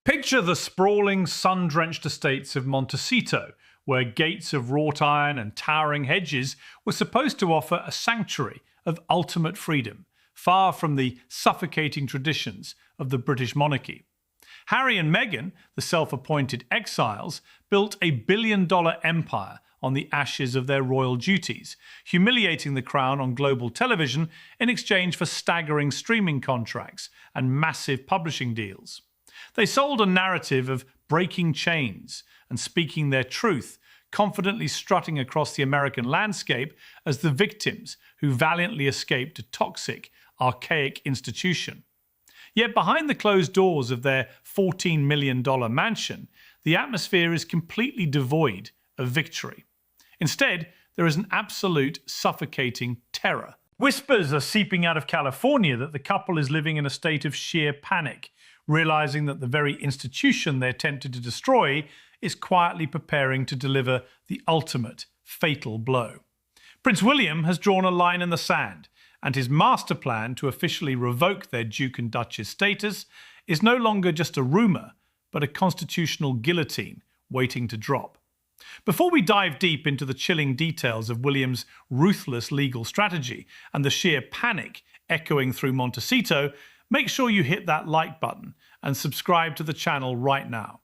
Picture the sprawling, sun-drenched estates of Montecito, where gates of wrought iron and towering hedges were supposed to offer a sanctuary of ultimate freedom, far from the suffocating traditions of the British monarchy. Harry and Meghan, the self-appointed exiles, built a billion-dollar empire on the ashes of their royal duties, humiliating the crown on global television in exchange for staggering streaming contracts and massive publishing deals. They sold a narrative of breaking chains and speaking their truth, confidently strutting across the American landscape as the victims who valiantly escaped a toxic, archaic institution. Yet behind the closed doors of their $14 million mansion, the atmosphere is completely devoid of victory. Instead, there is an absolute suffocating terror. Whispers are seeping out of California that the couple is living in a state of sheer panic, realizing that the very institution they attempted to destroy is quietly preparing to deliver the ultimate fatal blow. Prince William has drawn a line in the sand, and his master plan to officially revoke their Duke and Duchess status is no longer just a rumour, but a constitutional guillotine waiting to drop. Before we dive deep into the chilling details of William's ruthless legal strategy and the sheer panic echoing through Montecito, make sure you hit that like button and subscribe to the channel right now.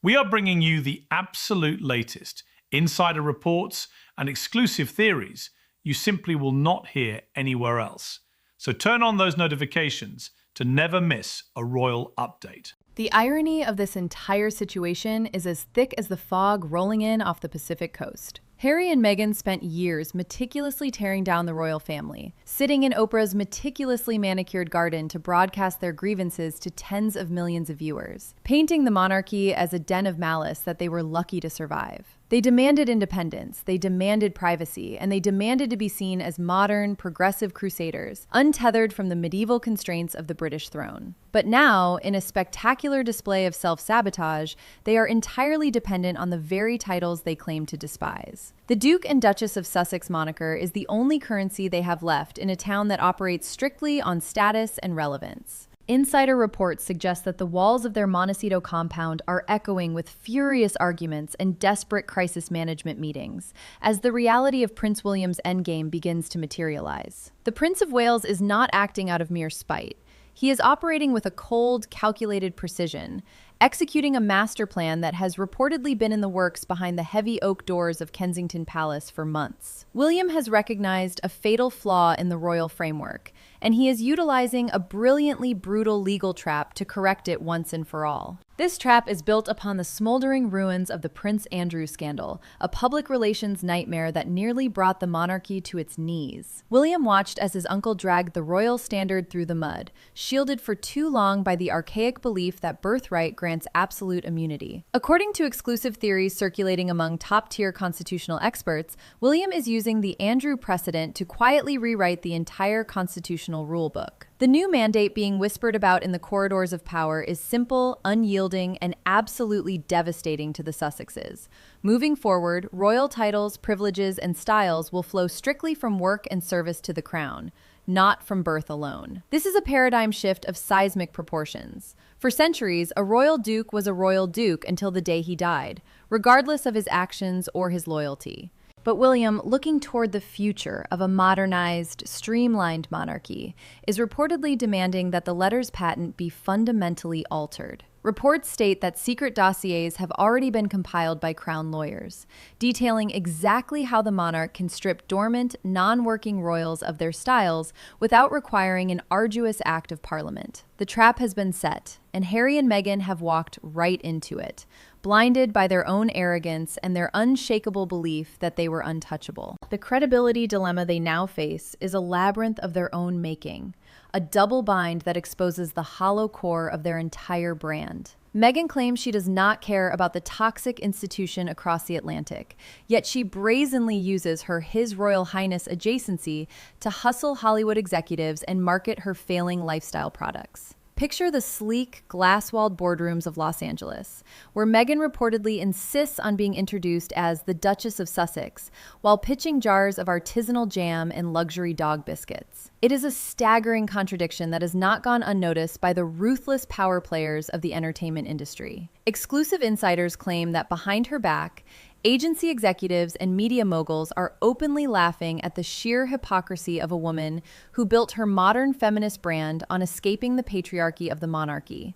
We are bringing you the absolute latest, insider reports and exclusive theories you simply will not hear anywhere else. So turn on those notifications to never miss a royal update. The irony of this entire situation is as thick as the fog rolling in off the Pacific coast. Harry and Meghan spent years meticulously tearing down the royal family, sitting in Oprah's meticulously manicured garden to broadcast their grievances to tens of millions of viewers, painting the monarchy as a den of malice that they were lucky to survive. They demanded independence, they demanded privacy, and they demanded to be seen as modern, progressive crusaders, untethered from the medieval constraints of the British throne. But now, in a spectacular display of self-sabotage, they are entirely dependent on the very titles they claim to despise. The Duke and Duchess of Sussex moniker is the only currency they have left in a town that operates strictly on status and relevance. Insider reports suggest that the walls of their Montecito compound are echoing with furious arguments and desperate crisis management meetings, as the reality of Prince William's endgame begins to materialize. The Prince of Wales is not acting out of mere spite. He is operating with a cold, calculated precision, executing a master plan that has reportedly been in the works behind the heavy oak doors of Kensington Palace for months. William has recognized a fatal flaw in the royal framework, and he is utilizing a brilliantly brutal legal trap to correct it once and for all. This trap is built upon the smoldering ruins of the Prince Andrew scandal, a public relations nightmare that nearly brought the monarchy to its knees. William watched as his uncle dragged the royal standard through the mud, shielded for too long by the archaic belief that birthright grants absolute immunity. According to exclusive theories circulating among top-tier constitutional experts, William is using the Andrew precedent to quietly rewrite the entire constitutional rulebook. The new mandate being whispered about in the corridors of power is simple, unyielding, and absolutely devastating to the Sussexes. Moving forward, royal titles, privileges, and styles will flow strictly from work and service to the crown, not from birth alone. This is a paradigm shift of seismic proportions. For centuries, a royal duke was a royal duke until the day he died, regardless of his actions or his loyalty. But William, looking toward the future of a modernized, streamlined monarchy, is reportedly demanding that the letters patent be fundamentally altered. Reports state that secret dossiers have already been compiled by Crown lawyers, detailing exactly how the monarch can strip dormant, non-working royals of their styles without requiring an arduous act of parliament. The trap has been set, and Harry and Meghan have walked right into it, blinded by their own arrogance and their unshakable belief that they were untouchable. The credibility dilemma they now face is a labyrinth of their own making, a double bind that exposes the hollow core of their entire brand. Meghan claims she does not care about the toxic institution across the Atlantic, yet she brazenly uses her His Royal Highness adjacency to hustle Hollywood executives and market her failing lifestyle products. Picture the sleek, glass-walled boardrooms of Los Angeles, where Meghan reportedly insists on being introduced as the Duchess of Sussex, while pitching jars of artisanal jam and luxury dog biscuits. It is a staggering contradiction that has not gone unnoticed by the ruthless power players of the entertainment industry. Exclusive insiders claim that behind her back, agency executives and media moguls are openly laughing at the sheer hypocrisy of a woman who built her modern feminist brand on escaping the patriarchy of the monarchy,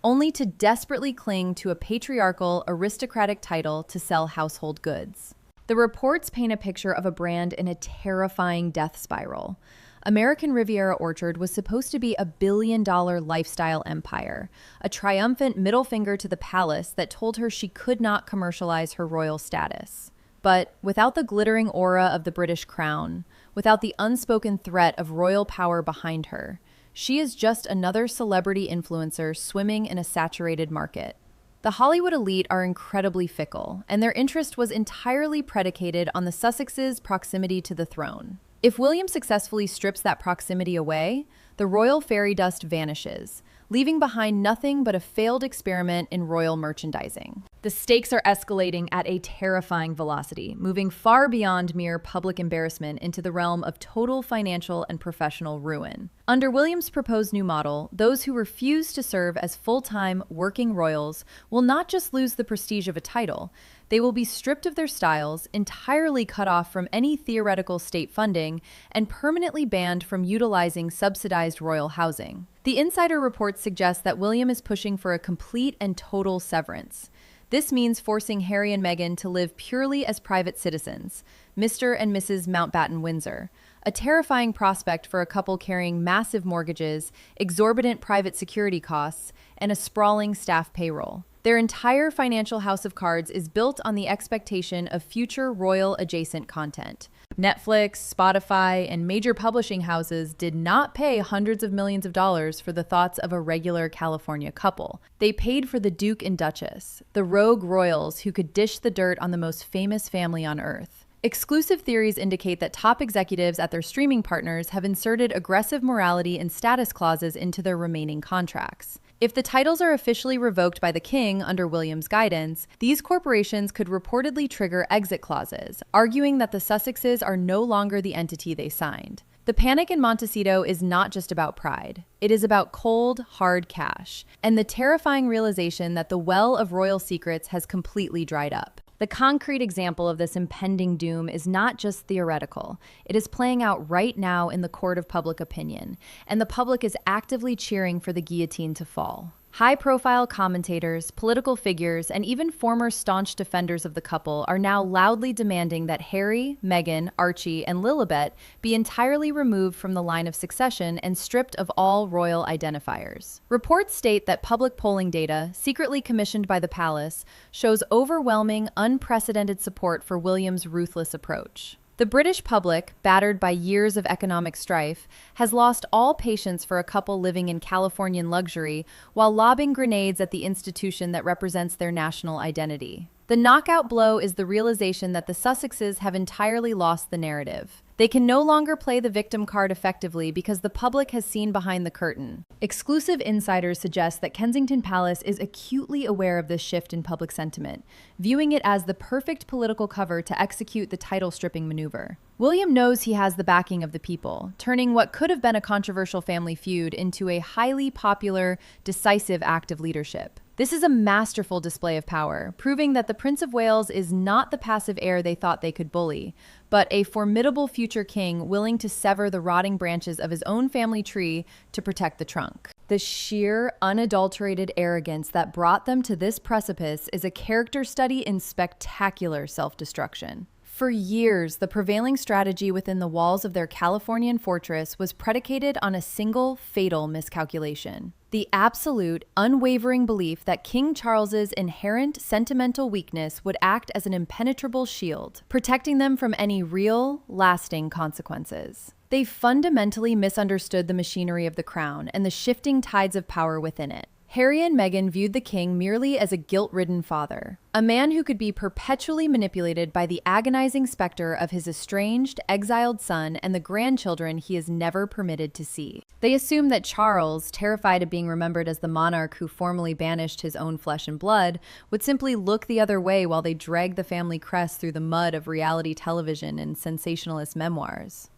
only to desperately cling to a patriarchal, aristocratic title to sell household goods. The reports paint a picture of a brand in a terrifying death spiral. American Riviera Orchard was supposed to be a billion-dollar lifestyle empire, a triumphant middle finger to the palace that told her she could not commercialize her royal status. But without the glittering aura of the British crown, without the unspoken threat of royal power behind her, she is just another celebrity influencer swimming in a saturated market. The Hollywood elite are incredibly fickle, and their interest was entirely predicated on the Sussexes' proximity to the throne. If William successfully strips that proximity away, the royal fairy dust vanishes, leaving behind nothing but a failed experiment in royal merchandising. The stakes are escalating at a terrifying velocity, moving far beyond mere public embarrassment into the realm of total financial and professional ruin. Under William's proposed new model, those who refuse to serve as full-time working royals will not just lose the prestige of a title, they will be stripped of their styles, entirely cut off from any theoretical state funding, and permanently banned from utilizing subsidized royal housing. The insider reports suggest that William is pushing for a complete and total severance. This means forcing Harry and Meghan to live purely as private citizens, Mr. and Mrs. Mountbatten Windsor, a terrifying prospect for a couple carrying massive mortgages, exorbitant private security costs, and a sprawling staff payroll. Their entire financial house of cards is built on the expectation of future royal-adjacent content. Netflix, Spotify, and major publishing houses did not pay hundreds of millions of dollars for the thoughts of a regular California couple. They paid for the Duke and Duchess, the rogue royals who could dish the dirt on the most famous family on Earth. Exclusive theories indicate that top executives at their streaming partners have inserted aggressive morality and status clauses into their remaining contracts. If the titles are officially revoked by the king under William's guidance, these corporations could reportedly trigger exit clauses, arguing that the Sussexes are no longer the entity they signed. The panic in Montecito is not just about pride. It is about cold, hard cash, and the terrifying realization that the well of royal secrets has completely dried up. The concrete example of this impending doom is not just theoretical. It is playing out right now in the court of public opinion, and the public is actively cheering for the guillotine to fall. High-profile commentators, political figures, and even former staunch defenders of the couple are now loudly demanding that Harry, Meghan, Archie, and Lilibet be entirely removed from the line of succession and stripped of all royal identifiers. Reports state that public polling data, secretly commissioned by the palace, shows overwhelming, unprecedented support for William's ruthless approach. The British public, battered by years of economic strife, has lost all patience for a couple living in Californian luxury while lobbing grenades at the institution that represents their national identity. The knockout blow is the realization that the Sussexes have entirely lost the narrative. They can no longer play the victim card effectively because the public has seen behind the curtain. Exclusive insiders suggest that Kensington Palace is acutely aware of this shift in public sentiment, viewing it as the perfect political cover to execute the title-stripping maneuver. William knows he has the backing of the people, turning what could have been a controversial family feud into a highly popular, decisive act of leadership. This is a masterful display of power, proving that the Prince of Wales is not the passive heir they thought they could bully, but a formidable future king willing to sever the rotting branches of his own family tree to protect the trunk. The sheer, unadulterated arrogance that brought them to this precipice is a character study in spectacular self-destruction. For years, the prevailing strategy within the walls of their Californian fortress was predicated on a single fatal miscalculation: the absolute, unwavering belief that King Charles's inherent sentimental weakness would act as an impenetrable shield, protecting them from any real, lasting consequences. They fundamentally misunderstood the machinery of the crown and the shifting tides of power within it. Harry and Meghan viewed the king merely as a guilt-ridden father, a man who could be perpetually manipulated by the agonizing specter of his estranged, exiled son and the grandchildren he is never permitted to see. They assumed that Charles, terrified of being remembered as the monarch who formally banished his own flesh and blood, would simply look the other way while they dragged the family crest through the mud of reality television and sensationalist memoirs.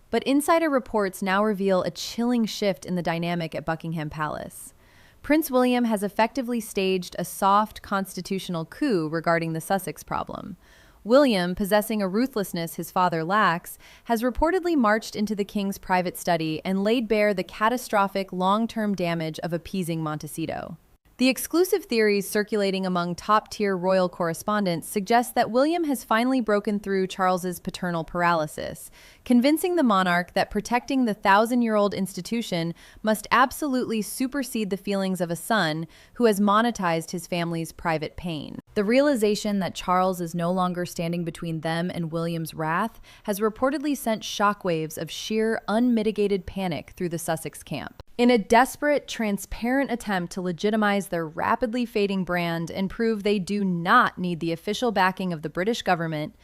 But insider reports now reveal a chilling shift in the dynamic at Buckingham Palace. Prince William has effectively staged a soft constitutional coup regarding the Sussex problem. William, possessing a ruthlessness his father lacks, has reportedly marched into the king's private study and laid bare the catastrophic long-term damage of appeasing Montecito. The exclusive theories circulating among top-tier royal correspondents suggest that William has finally broken through Charles's paternal paralysis, convincing the monarch that protecting the thousand-year-old institution must absolutely supersede the feelings of a son who has monetized his family's private pain. The realization that Charles is no longer standing between them and William's wrath has reportedly sent shockwaves of sheer, unmitigated panic through the Sussex camp. In a desperate, transparent attempt to legitimize their rapidly fading brand and prove they do not need the official backing of the British government,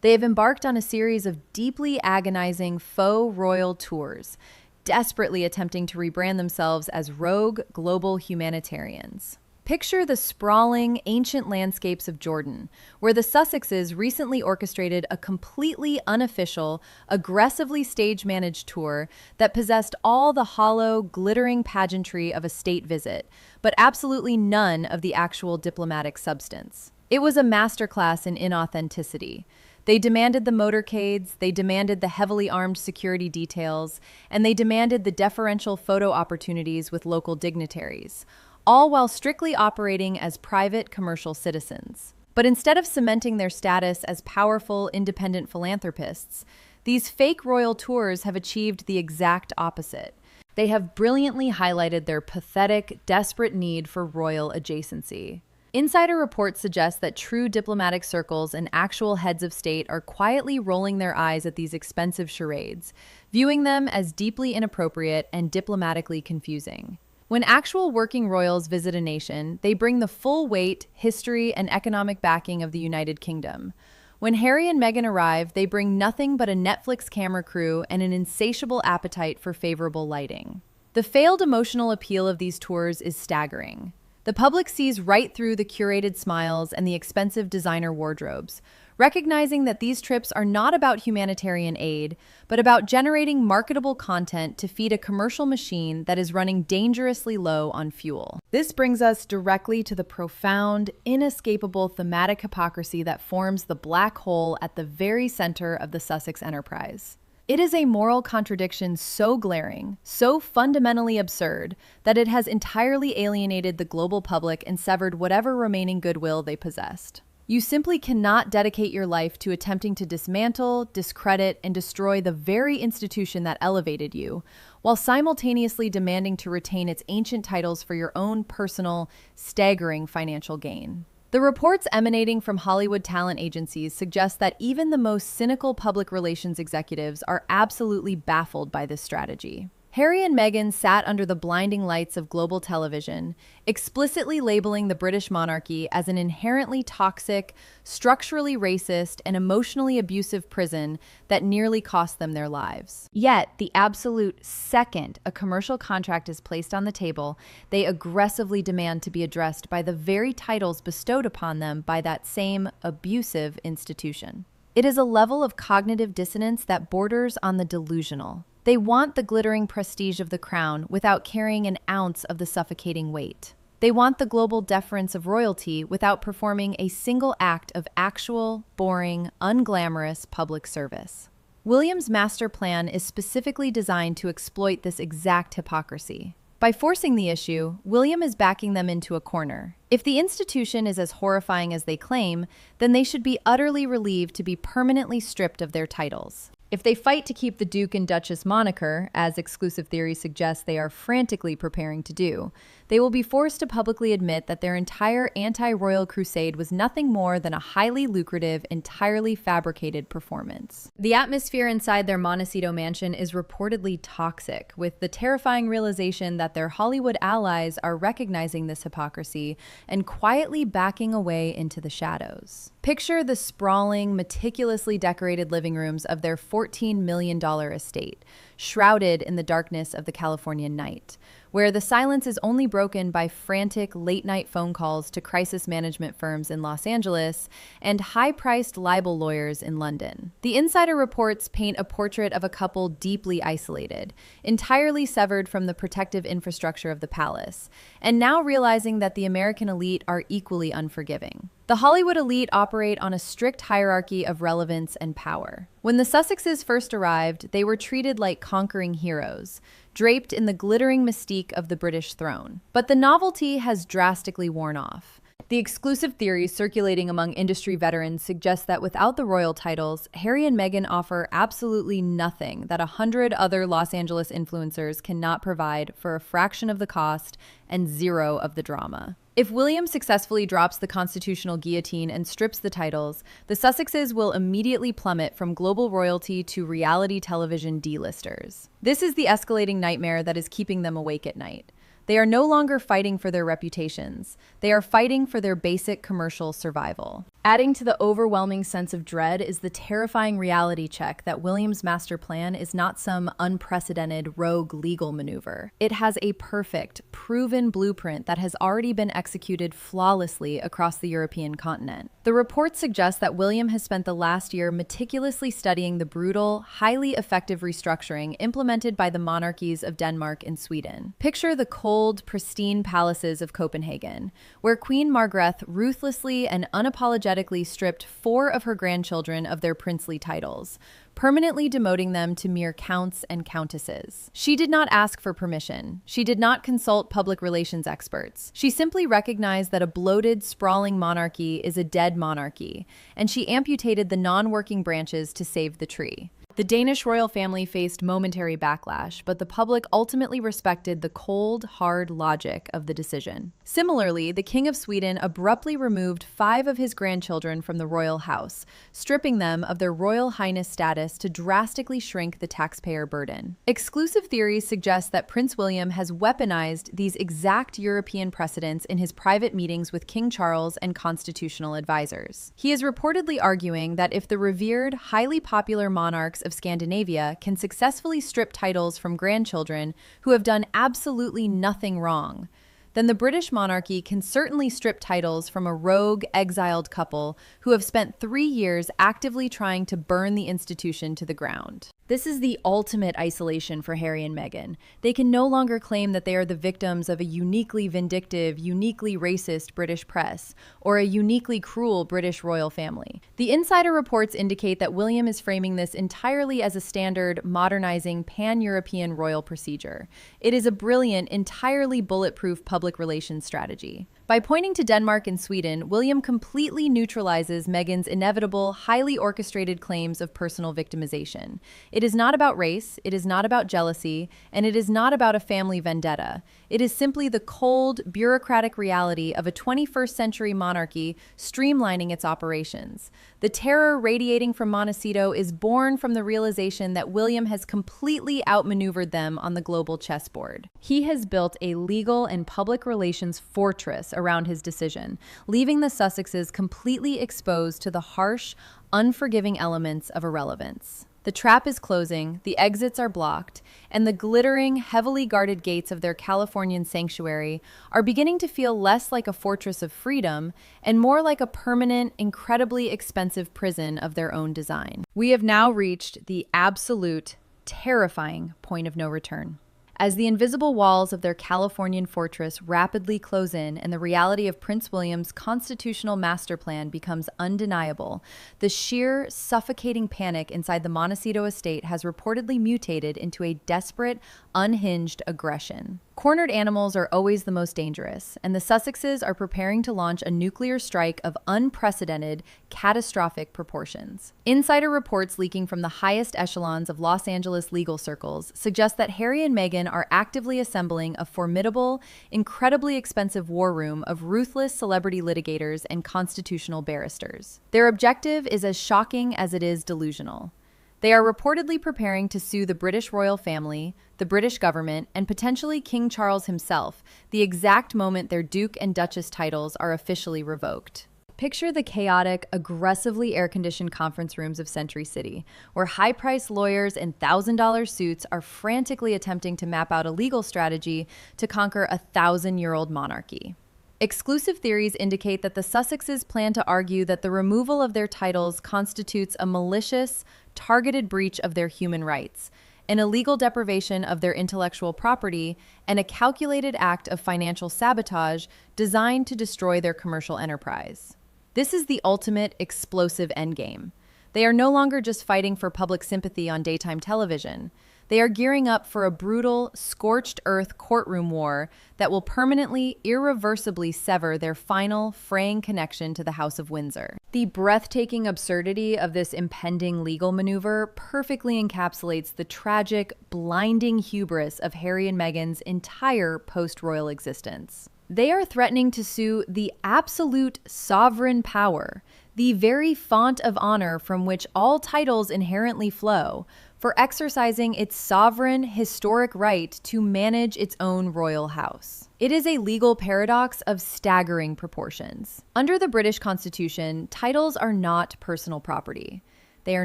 they have embarked on a series of deeply agonizing faux royal tours, desperately attempting to rebrand themselves as rogue global humanitarians. Picture the sprawling, ancient landscapes of Jordan, where the Sussexes recently orchestrated a completely unofficial, aggressively stage-managed tour that possessed all the hollow, glittering pageantry of a state visit, but absolutely none of the actual diplomatic substance. It was a masterclass in inauthenticity. They demanded the motorcades, they demanded the heavily armed security details, and they demanded the deferential photo opportunities with local dignitaries, all while strictly operating as private commercial citizens. But instead of cementing their status as powerful, independent philanthropists, these fake royal tours have achieved the exact opposite. They have brilliantly highlighted their pathetic, desperate need for royal adjacency. Insider reports suggest that true diplomatic circles and actual heads of state are quietly rolling their eyes at these expensive charades, viewing them as deeply inappropriate and diplomatically confusing. When actual working royals visit a nation, they bring the full weight, history, and economic backing of the United Kingdom. When Harry and Meghan arrive, they bring nothing but a Netflix camera crew and an insatiable appetite for favorable lighting. The failed emotional appeal of these tours is staggering. The public sees right through the curated smiles and the expensive designer wardrobes, recognizing that these trips are not about humanitarian aid, but about generating marketable content to feed a commercial machine that is running dangerously low on fuel. This brings us directly to the profound, inescapable thematic hypocrisy that forms the black hole at the very center of the Sussex enterprise. It is a moral contradiction so glaring, so fundamentally absurd, that it has entirely alienated the global public and severed whatever remaining goodwill they possessed. You simply cannot dedicate your life to attempting to dismantle, discredit, and destroy the very institution that elevated you, while simultaneously demanding to retain its ancient titles for your own personal, staggering financial gain. The reports emanating from Hollywood talent agencies suggest that even the most cynical public relations executives are absolutely baffled by this strategy. Harry and Meghan sat under the blinding lights of global television, explicitly labeling the British monarchy as an inherently toxic, structurally racist, and emotionally abusive prison that nearly cost them their lives. Yet, the absolute second a commercial contract is placed on the table, they aggressively demand to be addressed by the very titles bestowed upon them by that same abusive institution. It is a level of cognitive dissonance that borders on the delusional. They want the glittering prestige of the crown without carrying an ounce of the suffocating weight. They want the global deference of royalty without performing a single act of actual, boring, unglamorous public service. William's master plan is specifically designed to exploit this exact hypocrisy. By forcing the issue, William is backing them into a corner. If the institution is as horrifying as they claim, then they should be utterly relieved to be permanently stripped of their titles. If they fight to keep the Duke and Duchess moniker, as exclusive theory suggests they are frantically preparing to do, they will be forced to publicly admit that their entire anti-royal crusade was nothing more than a highly lucrative, entirely fabricated performance. The atmosphere inside their Montecito mansion is reportedly toxic, with the terrifying realization that their Hollywood allies are recognizing this hypocrisy and quietly backing away into the shadows. Picture the sprawling, meticulously decorated living rooms of their $14 million estate, shrouded in the darkness of the Californian night, where the silence is only broken by frantic late-night phone calls to crisis management firms in Los Angeles and high-priced libel lawyers in London. The insider reports paint a portrait of a couple deeply isolated, entirely severed from the protective infrastructure of the palace, and now realizing that the American elite are equally unforgiving. The Hollywood elite operate on a strict hierarchy of relevance and power. When the Sussexes first arrived, they were treated like conquering heroes, draped in the glittering mystique of the British throne. But the novelty has drastically worn off. The exclusive theories circulating among industry veterans suggest that without the royal titles, Harry and Meghan offer absolutely nothing that 100 other Los Angeles influencers cannot provide for a fraction of the cost and zero of the drama. If William successfully drops the constitutional guillotine and strips the titles, the Sussexes will immediately plummet from global royalty to reality television D-listers. This is the escalating nightmare that is keeping them awake at night. They are no longer fighting for their reputations. They are fighting for their basic commercial survival. Adding to the overwhelming sense of dread is the terrifying reality check that William's master plan is not some unprecedented rogue legal maneuver. It has a perfect, proven blueprint that has already been executed flawlessly across the European continent. The reports suggest that William has spent the last year meticulously studying the brutal, highly effective restructuring implemented by the monarchies of Denmark and Sweden. Picture the cold, pristine palaces of Copenhagen, where Queen Margrethe ruthlessly and unapologetically stripped 4 of her grandchildren of their princely titles, permanently demoting them to mere counts and countesses. She did not ask for permission. She did not consult public relations experts. She simply recognized that a bloated, sprawling monarchy is a dead monarchy, and she amputated the non-working branches to save the tree. The Danish royal family faced momentary backlash, but the public ultimately respected the cold, hard logic of the decision. Similarly, the King of Sweden abruptly removed 5 of his grandchildren from the royal house, stripping them of their Royal Highness status to drastically shrink the taxpayer burden. Exclusive theories suggest that Prince William has weaponized these exact European precedents in his private meetings with King Charles and constitutional advisors. He is reportedly arguing that if the revered, highly popular monarchs of Scandinavia can successfully strip titles from grandchildren who have done absolutely nothing wrong, then the British monarchy can certainly strip titles from a rogue, exiled couple who have spent 3 years actively trying to burn the institution to the ground. This is the ultimate isolation for Harry and Meghan. They can no longer claim that they are the victims of a uniquely vindictive, uniquely racist British press, or a uniquely cruel British royal family. The insider reports indicate that William is framing this entirely as a standard, modernizing, pan-European royal procedure. It is a brilliant, entirely bulletproof public relations strategy. By pointing to Denmark and Sweden, William completely neutralizes Meghan's inevitable, highly orchestrated claims of personal victimization. It is not about race, it is not about jealousy, and it is not about a family vendetta. It is simply the cold, bureaucratic reality of a 21st century monarchy streamlining its operations. The terror radiating from Montecito is born from the realization that William has completely outmaneuvered them on the global chessboard. He has built a legal and public relations fortress around his decision, leaving the Sussexes completely exposed to the harsh, unforgiving elements of irrelevance. The trap is closing, the exits are blocked, and the glittering, heavily guarded gates of their Californian sanctuary are beginning to feel less like a fortress of freedom and more like a permanent, incredibly expensive prison of their own design. We have now reached the absolute, terrifying point of no return. As the invisible walls of their Californian fortress rapidly close in and the reality of Prince William's constitutional master plan becomes undeniable, the sheer, suffocating panic inside the Montecito estate has reportedly mutated into a desperate, unhinged aggression. Cornered animals are always the most dangerous, and the Sussexes are preparing to launch a nuclear strike of unprecedented, catastrophic proportions. Insider reports leaking from the highest echelons of Los Angeles legal circles suggest that Harry and Meghan are actively assembling a formidable, incredibly expensive war room of ruthless celebrity litigators and constitutional barristers. Their objective is as shocking as it is delusional. They are reportedly preparing to sue the British royal family, the British government, and potentially King Charles himself the exact moment their Duke and Duchess titles are officially revoked. Picture the chaotic, aggressively air-conditioned conference rooms of Century City, where high-priced lawyers in $1,000 suits are frantically attempting to map out a legal strategy to conquer a 1,000-year-old monarchy. Exclusive theories indicate that the Sussexes plan to argue that the removal of their titles constitutes a malicious, targeted breach of their human rights, an illegal deprivation of their intellectual property, and a calculated act of financial sabotage designed to destroy their commercial enterprise. This is the ultimate explosive endgame. They are no longer just fighting for public sympathy on daytime television. They are gearing up for a brutal, scorched earth courtroom war that will permanently, irreversibly sever their final, fraying connection to the House of Windsor. The breathtaking absurdity of this impending legal maneuver perfectly encapsulates the tragic, blinding hubris of Harry and Meghan's entire post-royal existence. They are threatening to sue the absolute sovereign power, the very font of honor from which all titles inherently flow, for exercising its sovereign, historic right to manage its own royal house. It is a legal paradox of staggering proportions. Under the British Constitution, titles are not personal property. They are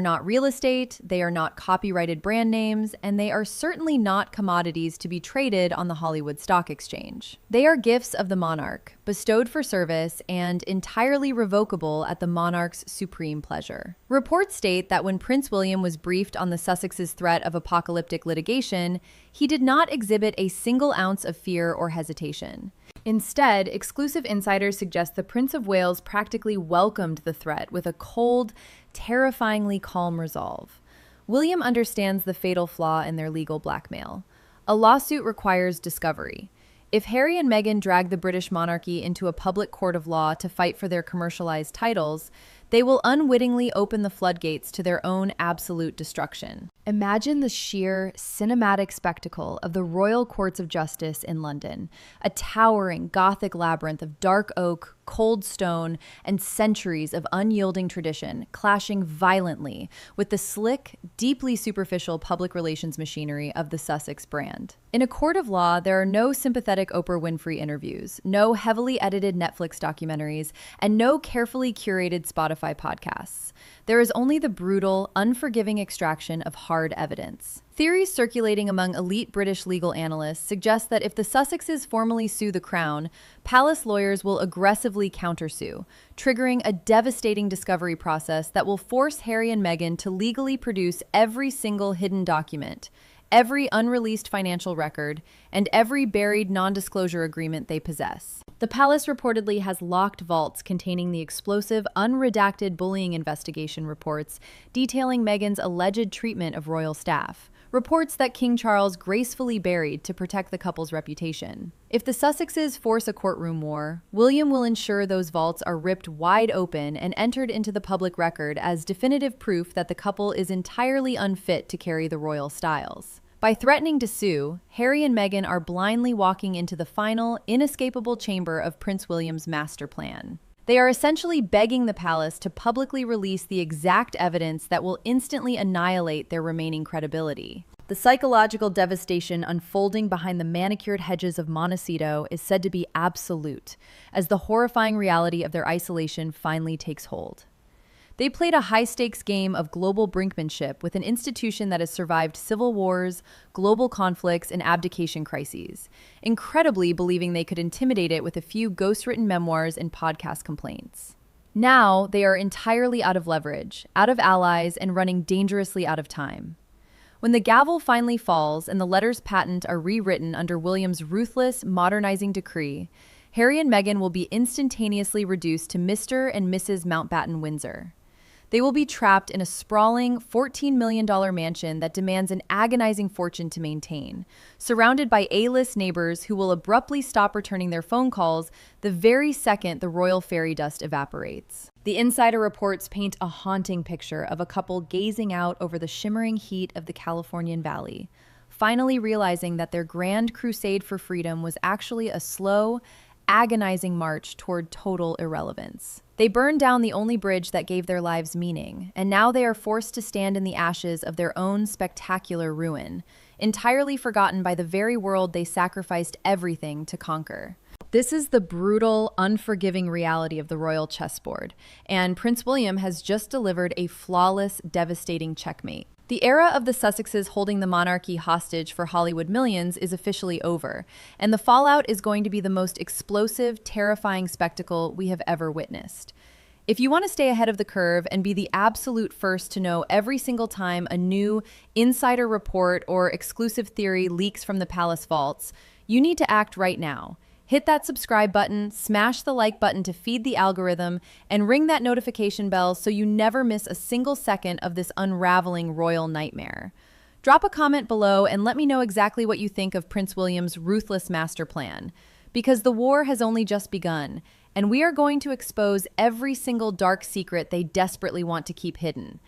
not real estate, they are not copyrighted brand names, and they are certainly not commodities to be traded on the Hollywood Stock Exchange. They are gifts of the monarch, bestowed for service and entirely revocable at the monarch's supreme pleasure. Reports state that when Prince William was briefed on the Sussexes' threat of apocalyptic litigation, he did not exhibit a single ounce of fear or hesitation. Instead, exclusive insiders suggest the Prince of Wales practically welcomed the threat with a cold, terrifyingly calm resolve. William understands the fatal flaw in their legal blackmail. A lawsuit requires discovery. If Harry and Meghan drag the British monarchy into a public court of law to fight for their commercialized titles, they will unwittingly open the floodgates to their own absolute destruction. Imagine the sheer cinematic spectacle of the Royal Courts of Justice in London, a towering Gothic labyrinth of dark oak, cold stone, and centuries of unyielding tradition clashing violently with the slick, deeply superficial public relations machinery of the Sussex brand. In a court of law, there are no sympathetic Oprah Winfrey interviews, no heavily edited Netflix documentaries, and no carefully curated Spotify podcasts. There is only the brutal, unforgiving extraction of hard evidence. Theories circulating among elite British legal analysts suggest that if the Sussexes formally sue the Crown, palace lawyers will aggressively countersue, triggering a devastating discovery process that will force Harry and Meghan to legally produce every single hidden document, every unreleased financial record, and every buried non-disclosure agreement they possess. The palace reportedly has locked vaults containing the explosive, unredacted bullying investigation reports detailing Meghan's alleged treatment of royal staff, reports that King Charles gracefully buried to protect the couple's reputation. If the Sussexes force a courtroom war, William will ensure those vaults are ripped wide open and entered into the public record as definitive proof that the couple is entirely unfit to carry the royal styles. By threatening to sue, Harry and Meghan are blindly walking into the final, inescapable chamber of Prince William's master plan. They are essentially begging the palace to publicly release the exact evidence that will instantly annihilate their remaining credibility. The psychological devastation unfolding behind the manicured hedges of Montecito is said to be absolute, as the horrifying reality of their isolation finally takes hold. They played a high-stakes game of global brinkmanship with an institution that has survived civil wars, global conflicts, and abdication crises, incredibly believing they could intimidate it with a few ghost-written memoirs and podcast complaints. Now, they are entirely out of leverage, out of allies, and running dangerously out of time. When the gavel finally falls and the letters patent are rewritten under William's ruthless, modernizing decree, Harry and Meghan will be instantaneously reduced to Mr. and Mrs. Mountbatten Windsor. They will be trapped in a sprawling $14 million mansion that demands an agonizing fortune to maintain, surrounded by A-list neighbors who will abruptly stop returning their phone calls the very second the royal fairy dust evaporates. The insider reports paint a haunting picture of a couple gazing out over the shimmering heat of the Californian valley, finally realizing that their grand crusade for freedom was actually a slow, agonizing march toward total irrelevance. They burned down the only bridge that gave their lives meaning, and now they are forced to stand in the ashes of their own spectacular ruin, entirely forgotten by the very world they sacrificed everything to conquer. This is the brutal, unforgiving reality of the royal chessboard, and Prince William has just delivered a flawless, devastating checkmate. The era of the Sussexes holding the monarchy hostage for Hollywood millions is officially over, and the fallout is going to be the most explosive, terrifying spectacle we have ever witnessed. If you want to stay ahead of the curve and be the absolute first to know every single time a new insider report or exclusive theory leaks from the palace vaults, you need to act right now. Hit that subscribe button, smash the like button to feed the algorithm, and ring that notification bell so you never miss a single second of this unraveling royal nightmare. Drop a comment below and let me know exactly what you think of Prince William's ruthless master plan, because the war has only just begun, and we are going to expose every single dark secret they desperately want to keep hidden.